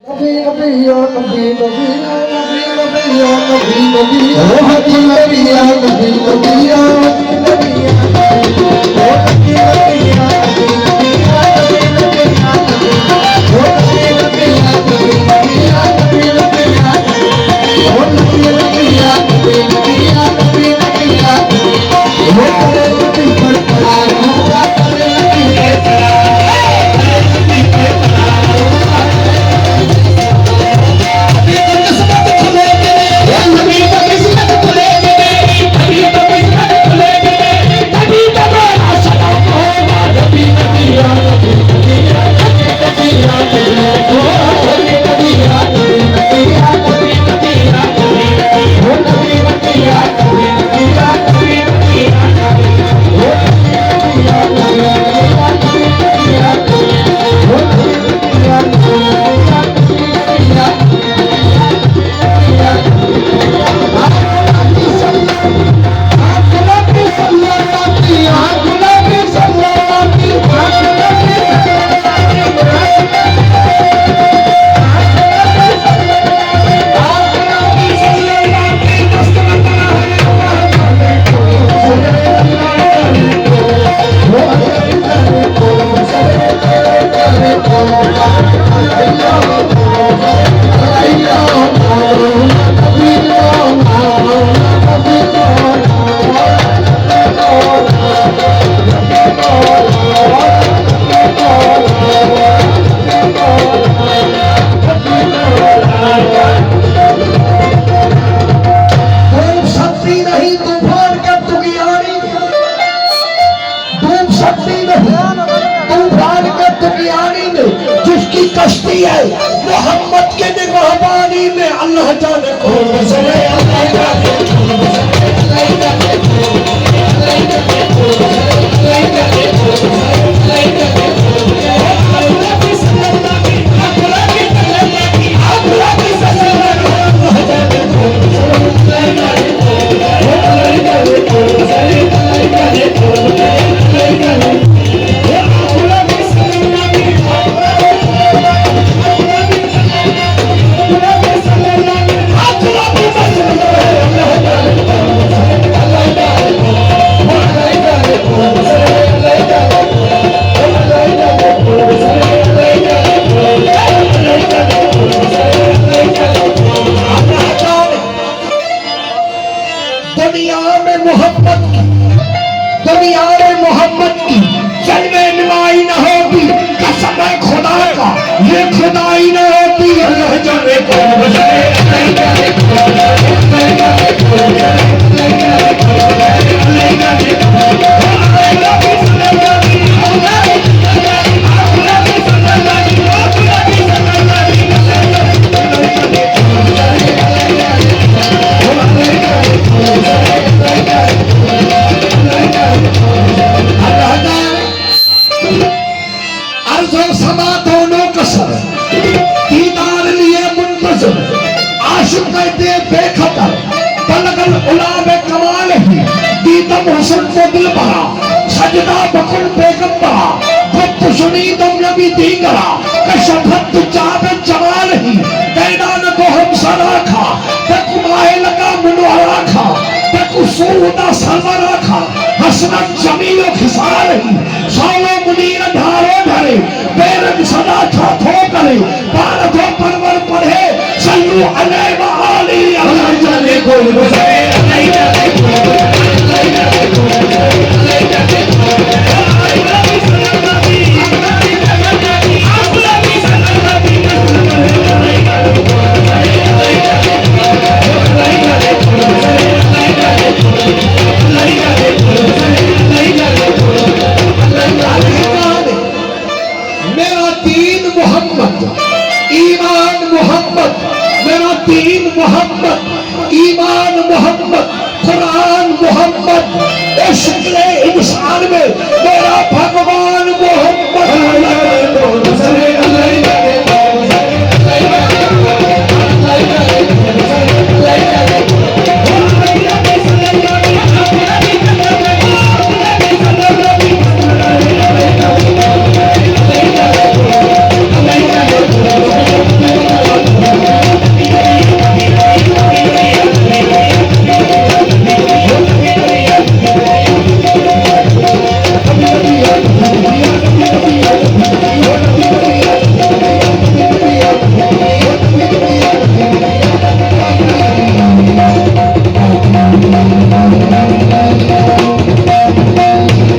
नबी नबी या नबी नबी या नबी नबी या नबी नबी ओ हकी नबी या नबी नबी या नबी नबी या ओ हकी नबी या नबी नबी या नबी नबी या ओ हकी नबी या नबी नबी या नबी नबी या ओ हकी नबी या नबी नबी या नबी नबी या ओ तेरे नबी पर पड़ा रहूंगा तेरे नबी के कश्ती है मोहम्मद के निगहबानी में अल्लाह जाने कौन बसरे मोहम्मद की जन्मे नुमाई न होती कसम है खुदा का ये खुदाई न होती अल्लाह जाने कौन बसरे सजदा बकुल पैगंबरा गुप्त सुनीदम नबी दीगरा कशफत जाब जमाल ही कैदान को हम सराखा तकु माहे लगा मुनवारा खा तकु सूदा सलवरा खा हसनत जमीलो खिसाल ही सालो मुनीर धारो धरे पैरन सदा छाथो करे पार को परवर पढ़े सल्लु अलैहि व आली अल्लाह जाने कोई बसरे नहीं जाने ईमान मोहम्मद कुरान मोहम्मद इश्क़ इंसान में मेरा भगवान मोहम्मद